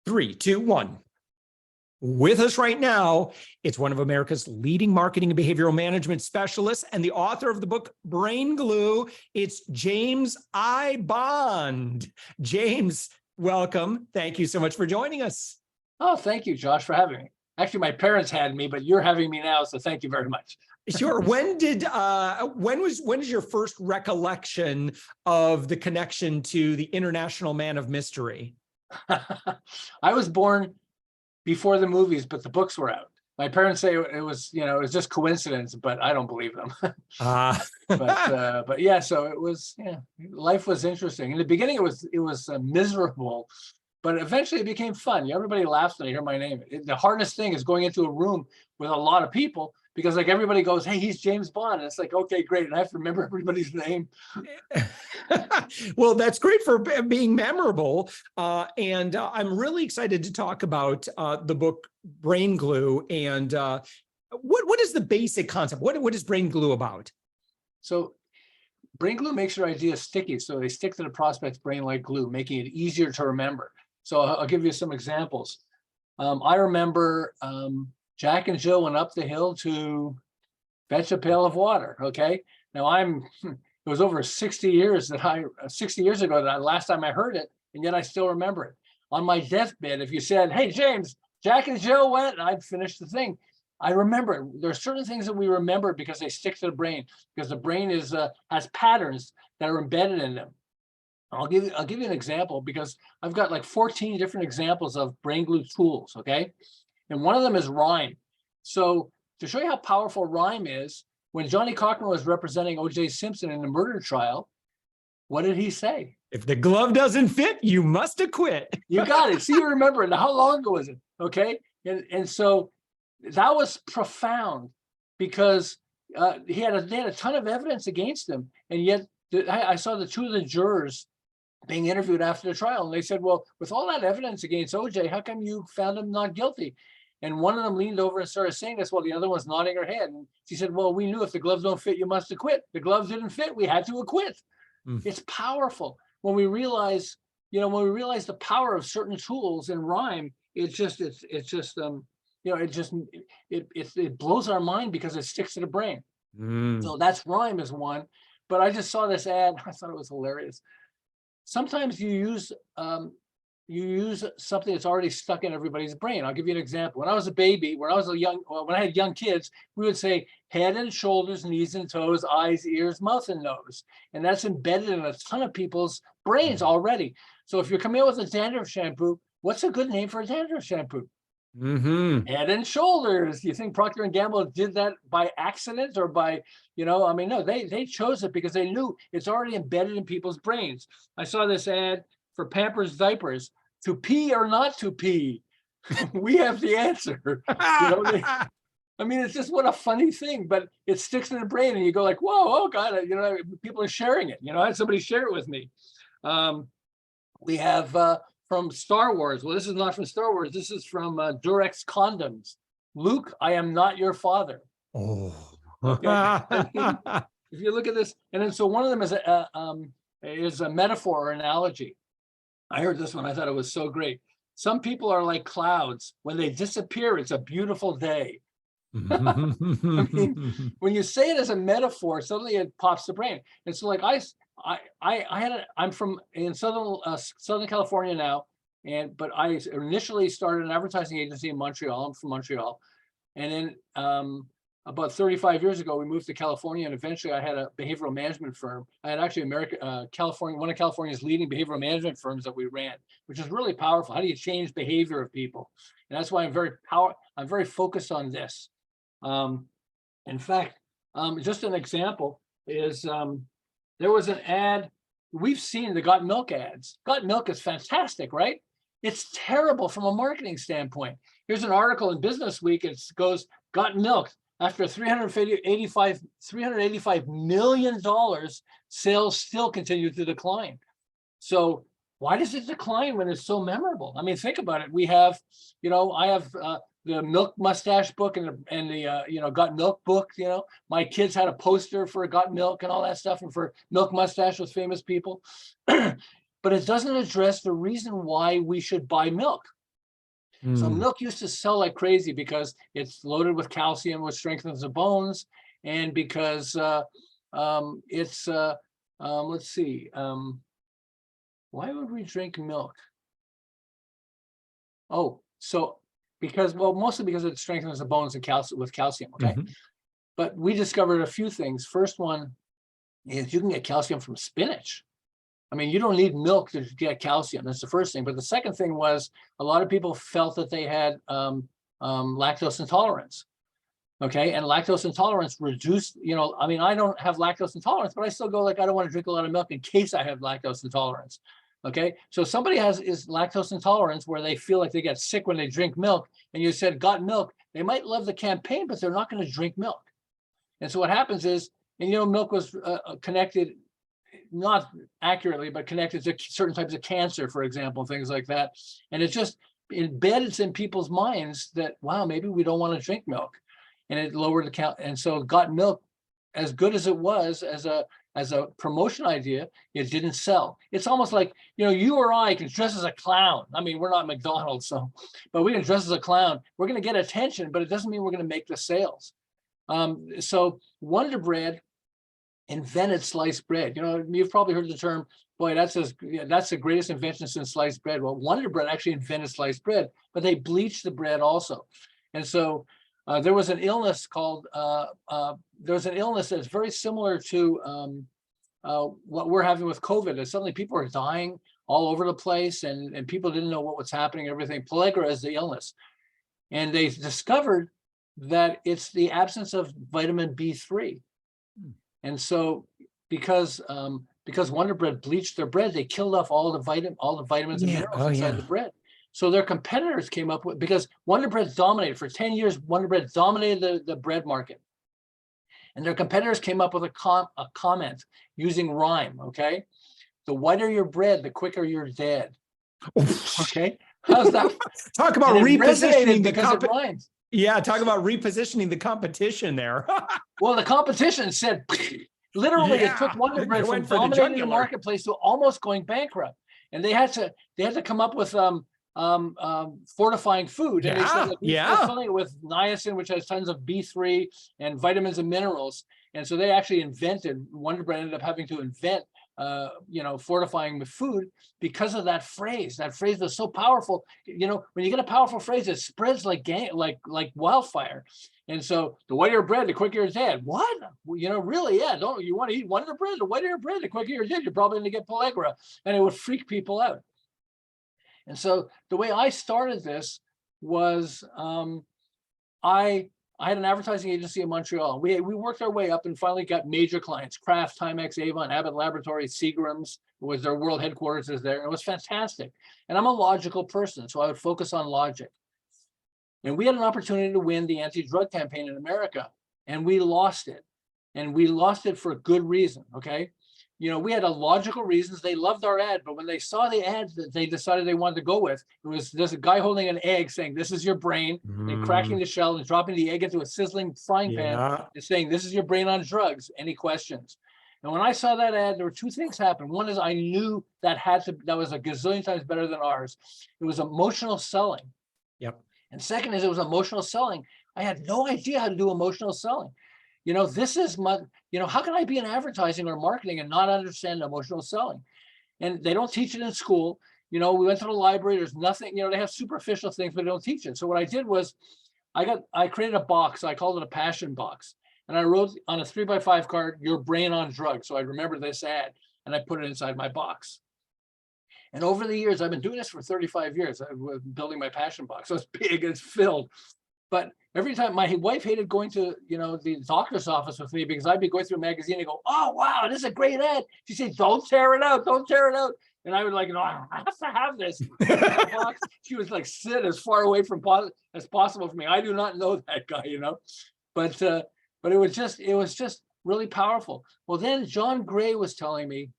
Three, two, one. With us right now, it's one of America's leading marketing and behavioral management specialists and the author of the book Brain Glue. It's James I. Bond. James, welcome. Thank you so much for joining us. Oh, thank you, Josh, for having me. Actually, my parents had me, but you're having me now, so thank you very much. Sure. When is your first recollection of the connection to the International Man of Mystery? I was born before the movies, but the books were out. My parents say it was just coincidence, but I don't believe them. But yeah, so it was, life was interesting. In the beginning, it was miserable, but eventually it became fun. Everybody laughs when they hear my name. The hardest thing is going into a room with a lot of people, because like everybody goes, "Hey, he's James Bond." And it's like, okay, great. And I have to remember everybody's name. Well, that's great for being memorable. And I'm really excited to talk about the book Brain Glue. And what is the basic concept? What is Brain Glue about? So Brain Glue makes your ideas sticky, so they stick to the prospect's brain like glue, making it easier to remember. So I'll give you some examples. I remember Jack and Jill went up the hill to fetch a pail of water. Okay. Now it was over 60 years ago that last time I heard it, and yet I still remember it. On my deathbed, if you said, "Hey, James, Jack and Jill went," and I'd finish the thing, I remember it. There are certain things that we remember because they stick to the brain, because the brain has patterns that are embedded in them. I'll give you an example, because I've got like 14 different examples of Brain Glue tools. Okay. And one of them is rhyme. So to show you how powerful rhyme is, when Johnny Cochran was representing O.J. Simpson in the murder trial, what did he say? "If the glove doesn't fit, you must acquit." You got it. See, you remember it. Now, how long ago was it? Okay. And so that was profound, because they had a ton of evidence against him. And yet I saw the two of the jurors being interviewed after the trial, and they said, "Well, with all that evidence against OJ, how come you found him not guilty?" And one of them leaned over and started saying this while the other one's nodding her head. And she said, "Well, we knew if the gloves don't fit, you must acquit. The gloves didn't fit. We had to acquit." It's powerful when we realize, the power of certain tools in rhyme. It blows our mind because it sticks to the brain. So that's rhyme is one. But I just saw this ad. I thought it was hilarious. Sometimes you use something that's already stuck in everybody's brain. I'll give you an example. When I was a baby, when I had young kids, we would say head and shoulders, knees and toes, eyes, ears, mouth, and nose. And that's embedded in a ton of people's brains already. So if you're coming out with a dandruff shampoo, what's a good name for a dandruff shampoo? Head and Shoulders. You think Procter and Gamble did that by accident or by, no, they chose it because they knew it's already embedded in people's brains. I saw this ad for Pampers diapers: to pee or not to pee. We have the answer. It's just, what a funny thing, but it sticks in the brain, and you go like, "Whoa, oh God," people are sharing it. I had somebody share it with me. We have from Star Wars. Well, this is not from Star Wars. This is from Durex condoms. "Luke, I am not your father." Oh. Okay. If you look at this, and then so one of them is a metaphor or analogy. I heard this one. I thought it was so great. "Some people are like clouds. When they disappear, it's a beautiful day." When you say it as a metaphor, suddenly it pops the brain. And so, like I'm from in Southern California now, but I initially started an advertising agency in Montreal. I'm from Montreal, and then about 35 years ago, we moved to California, and eventually I had a behavioral management firm. I had actually one of California's leading behavioral management firms that we ran, which is really powerful. How do you change behavior of people? And that's why I'm very focused on this. In fact, just an example is there was an ad. We've seen the Got Milk ads. Got Milk is fantastic, right? It's terrible from a marketing standpoint. Here's an article in Business Week. It goes, "Got Milk. After $385 million, sales still continue to decline." So why does it decline when it's so memorable? I mean, think about it. We have, I have the Milk Mustache book and the Got Milk book. My kids had a poster for Got Milk and all that stuff, and for Milk Mustache with famous people. But it doesn't address the reason why we should buy milk. So Mm. milk used to sell like crazy because it's loaded with calcium, which strengthens the bones, and because let's see, why would we drink milk? Oh, so mostly because it strengthens the bones and calcium with calcium. Okay, Mhm. but we discovered a few things. First one is you can get calcium from spinach. I mean, you don't need milk to get calcium. That's the first thing. But the second thing was a lot of people felt that they had lactose intolerance. Okay. And lactose intolerance reduced, I mean, I don't have lactose intolerance, but I still go like, I don't want to drink a lot of milk in case I have lactose intolerance. Okay. So somebody is lactose intolerance where they feel like they get sick when they drink milk. And you said, got milk. They might love the campaign, but they're not going to drink milk. And so what happens is, and milk was connected, not accurately, but connected to certain types of cancer, for example, things like that. And it just embedded in people's minds that, wow, maybe we don't want to drink milk. And it lowered the count. And so got milk, as good as it was as a promotion idea, it didn't sell. It's almost like, you or I can dress as a clown. I mean, we're not McDonald's, but we can dress as a clown. We're going to get attention, but it doesn't mean we're going to make the sales. So Wonder Bread invented sliced bread. You've probably heard the term, boy, that's the greatest invention since sliced bread. Well, Wonder Bread actually invented sliced bread, but they bleached the bread also. And so there was an illness that's very similar to what we're having with COVID. And suddenly people are dying all over the place, and people didn't know what was happening, everything. Pellagra is the illness. And they discovered that it's the absence of vitamin B3. And so because Wonder Bread bleached their bread, they killed off all the vitamins and minerals inside the bread. So their competitors came up with, because Wonder Bread dominated for 10 years, Wonder Bread dominated the bread market. And their competitors came up with a comment using rhyme, okay? The whiter your bread, the quicker you're dead. Okay, how's that? Talk about repositioning the competition. Yeah, talk about repositioning the competition there. Well, the competition said, literally, it took Wonder Bread from dominating the marketplace to almost going bankrupt, and they had to come up with fortifying food. And they said, we're filling it with niacin, which has tons of B3 and vitamins and minerals. And so they actually invented, Wonder Bread ended up having to invent fortifying with food because of that phrase. That phrase was so powerful. When you get a powerful phrase, it spreads like wildfire. And so the whiter bread, the quicker you're dead. What? Really? Yeah. Don't you want to eat Wonder Bread? The whiter bread, the quicker you're dead. You're probably going to get pellagra, and it would freak people out. And so the way I started this was I had an advertising agency in Montreal. We worked our way up and finally got major clients: Kraft, Timex, Avon, Abbott Laboratories, Seagram's was their world headquarters is there. And it was fantastic. And I'm a logical person, so I would focus on logic. And we had an opportunity to win the anti-drug campaign in America, and we lost it. And we lost it for a good reason, okay? We had a logical reasons. They loved our ad, but when they saw the ad that they decided they wanted to go with, there's a guy holding an egg saying, "This is your brain," and cracking the shell and dropping the egg into a sizzling frying pan and saying, "This is your brain on drugs. Any questions?" And when I saw that ad, there were two things happen. One is I knew that was a gazillion times better than ours. It was emotional selling. Yep. And second is it was emotional selling. I had no idea how to do emotional selling. This is my, how can I be in advertising or marketing and not understand emotional selling? And they don't teach it in school. We went to the library. There's nothing, they have superficial things, but they don't teach it. So what I did was I created a box. I called it a passion box. And I wrote on a 3x5 card, "Your brain on drugs." So I remember this ad and I put it inside my box. And over the years, I've been doing this for 35 years. I was building my passion box. So it's big, it's filled. But every time, my wife hated going to, the doctor's office with me because I'd be going through a magazine and go, "Oh, wow, this is a great ad." She said, "Don't tear it out, don't tear it out." And I would like, "No, I have to have this." She was like, sit as far away from as possible from me. I do not know that guy, but it was just really powerful. Well, then John Gray was telling me,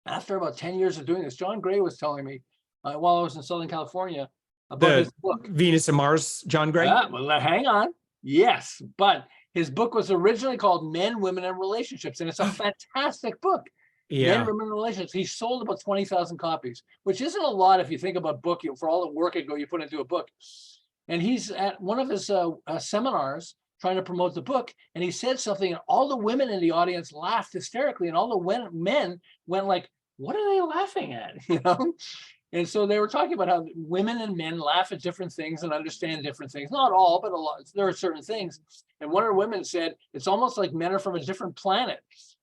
after about 10 years of doing this, John Gray was telling me while I was in Southern California, about his book. Venus and Mars, John Gray? Well, hang on. Yes, but his book was originally called Men, Women, and Relationships, and it's a fantastic book. Yeah. Women, relationships. He sold about 20,000 copies, which isn't a lot if you think about book, for all the work you put into a book. And he's at one of his seminars trying to promote the book, and he said something, and all the women in the audience laughed hysterically, and all the men went like, what are they laughing at? You know? And so they were talking about how women and men laugh at different things and understand different things. Not all, but a lot. There are certain things. And one of the women said, it's almost like men are from a different planet.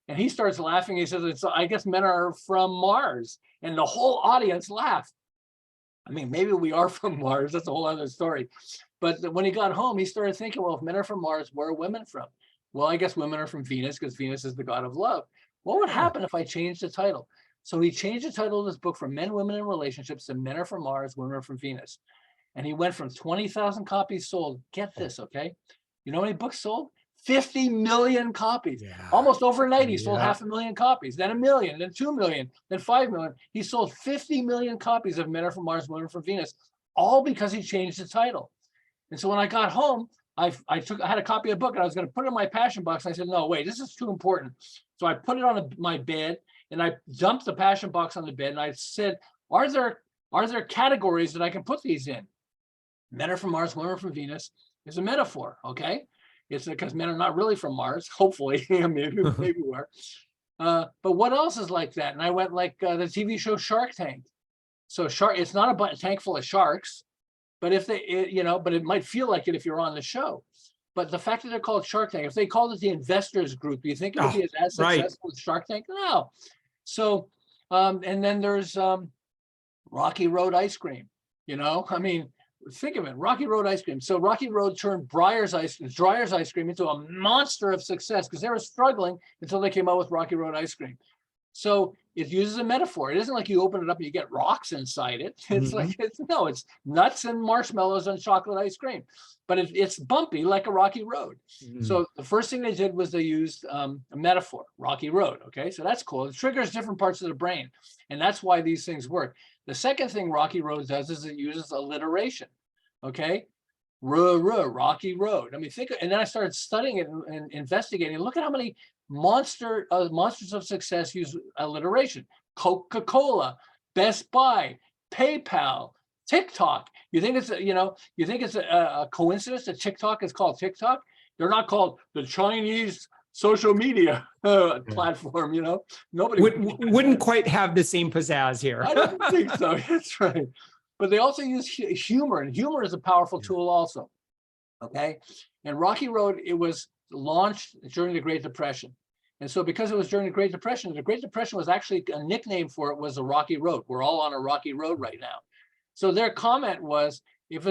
And he starts laughing. He says, I guess men are from Mars. And the whole audience laughed. I mean, maybe we are from Mars. That's a whole other story. But when he got home, he started thinking, well, if men are from Mars, where are women from? Well, I guess women are from Venus because Venus is the god of love. What would happen if I changed the title? So he changed the title of this book from Men, Women, and Relationships to Men Are From Mars, Women Are From Venus. And he went from 20,000 copies sold. Get this, okay? You know how many books sold? 50 million copies. Yeah. Almost overnight, he sold 500,000 copies, then 1 million, then 2 million, then 5 million. He sold 50 million copies of Men Are From Mars, Women Are From Venus, all because he changed the title. And so when I got home, I had a copy of the book and I was going to put it in my passion box. And I said, no, wait, this is too important. So I put it on my bed and I dumped the passion box on the bed. And I said, are there categories that I can put these in? Men are from Mars, women are from Venus is a metaphor. Okay. It's because men are not really from Mars. Hopefully, maybe we are. But what else is like that? And I went like the TV show Shark Tank. So it's not a tank full of sharks. But but it might feel like it if you're on the show. But the fact that they're called Shark Tank, if they called it the Investors Group, do you think it would be as successful as Shark Tank? No. So, and then there's Rocky Road ice cream. I mean, think of it, Rocky Road ice cream. So Rocky Road turned Dreyer's ice cream into a monster of success because they were struggling until they came out with Rocky Road ice cream. So it uses a metaphor. It isn't like you open it up and you get rocks inside it. It's like, it's nuts and marshmallows and chocolate ice cream, but it's bumpy like a rocky road. So the first thing they did was they used a metaphor, Rocky Road. Okay, so that's cool. It triggers different parts of the brain. And that's why these things work. The second thing Rocky Road does is it uses alliteration. Okay, Rocky Road. I mean, and then I started studying it and investigating. Look at how many monsters of success use alliteration. Coca-Cola, Best Buy, PayPal, TikTok. You think it's a coincidence that TikTok is called TikTok? They're not called the Chinese social media platform. Nobody wouldn't quite have the same pizzazz here. I don't think so. That's right. But they also use humor, and humor is a powerful tool also. Okay, and Rocky Road, it was launched during the Great Depression. And so because it was during the Great Depression was actually a nickname for it was the Rocky Road. We're all on a rocky road right now. So their comment was,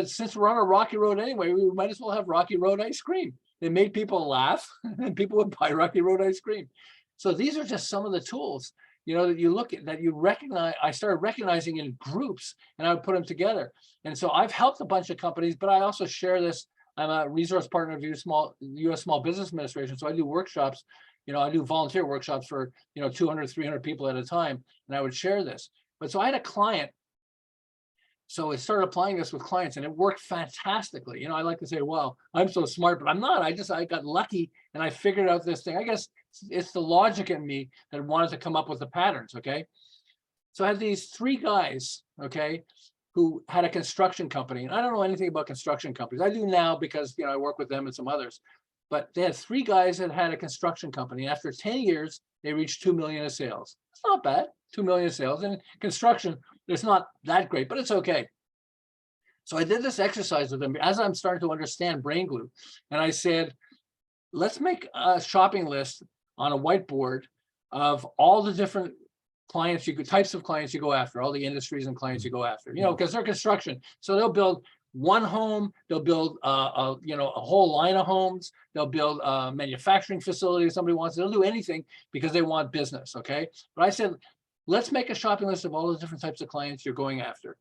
since we're on a rocky road anyway, we might as well have Rocky Road ice cream. They made people laugh and people would buy Rocky Road ice cream. So these are just some of the tools, that you look at, that you recognize. I started recognizing in groups and I would put them together. And so I've helped a bunch of companies, but I also share this. I'm a resource partner of U.S. Small Business Administration. So I do workshops, I do volunteer workshops for, 200, 300 people at a time, and I would share this. But so I had a client. So I started applying this with clients and it worked fantastically. I like to say, well, I'm so smart, but I'm not. I got lucky and I figured out this thing. I guess it's the logic in me that wanted to come up with the patterns. Okay. So I had these 3 guys, okay, who had a construction company. And I don't know anything about construction companies. I do now because, I work with them and some others. But they had 3 guys that had a construction company. After 10 years, they reached 2 million in sales. It's not bad, 2 million in sales. And construction, it's not that great, but it's okay. So I did this exercise with them as I'm starting to understand brain glue. And I said, let's make a shopping list on a whiteboard of all the different types of clients you go after, all the industries and clients you go after, because they're construction. So they'll build one home, they'll build a whole line of homes, they'll build a manufacturing facility if somebody wants, they'll do anything because they want business. Okay. But I said, let's make a shopping list of all the different types of clients you're going after.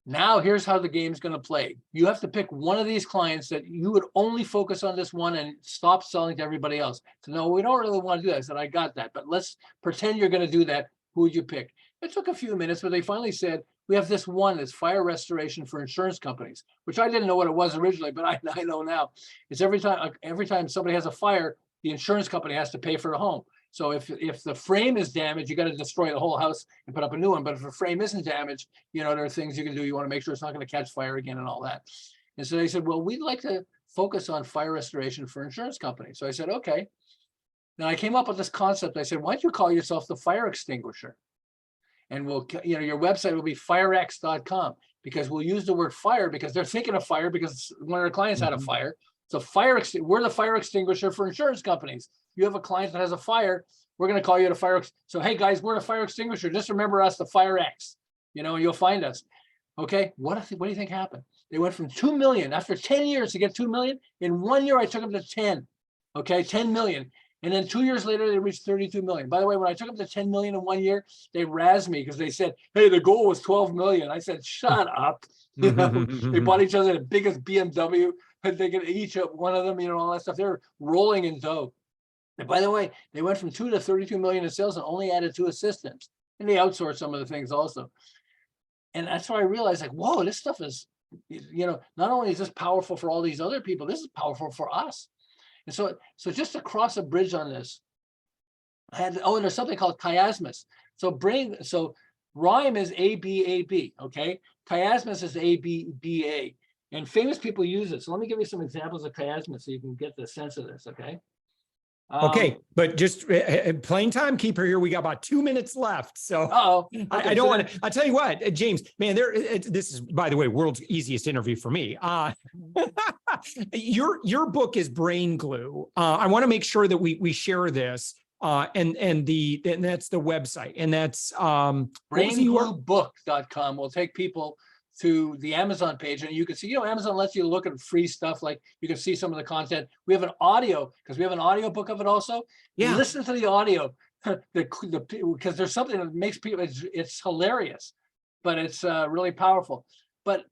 Now here's how the game's going to play. You have to pick one of these clients that you would only focus on this one and stop selling to everybody else. So no, we don't really want to do that. I said, I got that, but let's pretend you're going to do that. Who would you pick? It took a few minutes, but they finally said, we have this one that's fire restoration for insurance companies, which I didn't know what it was originally, but I know now. It's every time somebody has a fire, the insurance company has to pay for the home. So if the frame is damaged, you got to destroy the whole house and put up a new one. But if the frame isn't damaged, there are things you can do. You want to make sure it's not going to catch fire again and all that. And so they said, well, we'd like to focus on fire restoration for insurance companies. So I said, okay. Now I came up with this concept. I said, why don't you call yourself the fire extinguisher? And we'll, your website will be firex.com, because we'll use the word fire because they're thinking of fire because one of their clients had a fire. So we're the fire extinguisher for insurance companies. You have a client that has a fire, we're going to call you the fire. So, hey guys, we're the fire extinguisher. Just remember us, the Fire X, you'll find us. Okay. What do you think happened? They went from 2 million after 10 years to get 2 million. In 1 year, I took them to 10. Okay. 10 million. And then 2 years later, they reached 32 million. By the way, when I took them to 10 million in 1 year, they razzed me because they said, hey, the goal was 12 million. I said, shut up. They bought each other the biggest BMW. They could each up one of them, all that stuff. They're rolling in dough. And by the way, they went from 2 to 32 million in sales and only added 2 assistants. And they outsourced some of the things also. And that's why I realized, like, whoa, this stuff is, not only is this powerful for all these other people, this is powerful for us. And so just to cross a bridge on this, I had, and there's something called chiasmus. So rhyme is ABAB, okay? Chiasmus is ABBA. And famous people use it. So let me give you some examples of chiasmus so you can get the sense of this, okay? Okay, but just playing timekeeper here. We got about 2 minutes left, so okay, I don't want to. I'll tell you what, James, man. This is, by the way, world's easiest interview for me. Your book is Brain Glue. I want to make sure that we share this, and that's the website, and that's braingluebook.com. We'll take people to the Amazon page, and you can see, Amazon lets you look at free stuff. Like you can see some of the content. We have an audio, because we have an audio book of it also. Yeah. Listen to the audio, because there's something that makes people, it's hilarious, but it's really powerful. But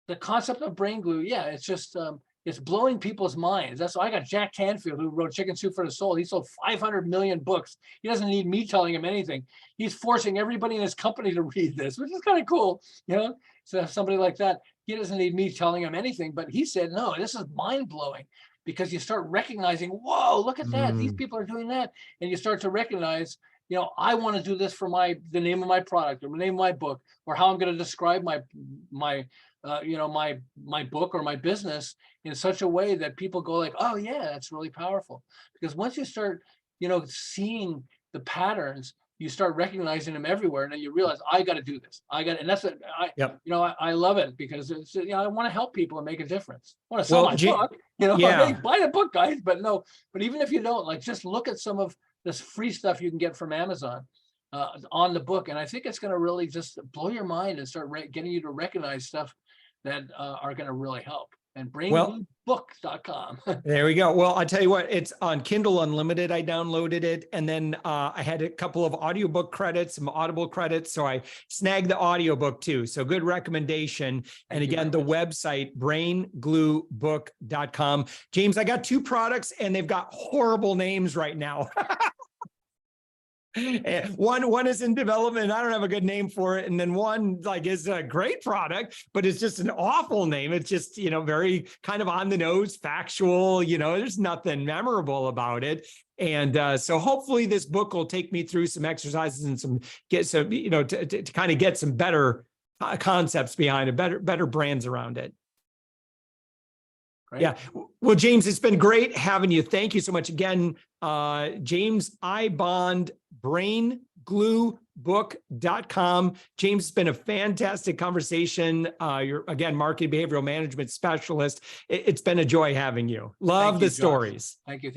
the concept of brain glue, yeah, it's just, it's blowing people's minds. That's why I got Jack Canfield, who wrote Chicken Soup for the Soul. He sold 500 million books. He doesn't need me telling him anything. He's forcing everybody in his company to read this, which is kind of cool, So somebody like that, he doesn't need me telling him anything, but he said, no, this is mind blowing, because you start recognizing, whoa, look at that. These people are doing that. And you start to recognize, I want to do this for the name of my product or the name of my book, or how I'm going to describe my book or my business in such a way that people go like, oh yeah, that's really powerful. Because once you start, seeing the patterns, you start recognizing them everywhere, and then you realize, I got to do this. And that's what I love it, because it's, I want to help people and make a difference. I want to sell my book, hey, buy the book, guys. But even if you don't, like, just look at some of this free stuff you can get from Amazon on the book. And I think it's going to really just blow your mind and start getting you to recognize stuff that are going to really help. And braingluebook.com. There we go. Well, I tell you what, it's on Kindle Unlimited. I downloaded it, and then I had a couple of audiobook credits, some Audible credits, so I snagged the audiobook too. So good recommendation. And again, the website, braingluebook.com. James, I got 2 products, and they've got horrible names right now. One is in development. I don't have a good name for it. And then one is a great product, but it's just an awful name. It's just, very kind of on the nose, factual, there's nothing memorable about it. And so hopefully this book will take me through some exercises and to kind of get some better concepts behind it, better brands around it. Great. Yeah. Well, James, it's been great having you. Thank you so much again. James I. Bond, braingluebook.com. James, it's been a fantastic conversation. You're, again, marketing behavioral management specialist. It's been a joy having you. Love the stories. Thank you.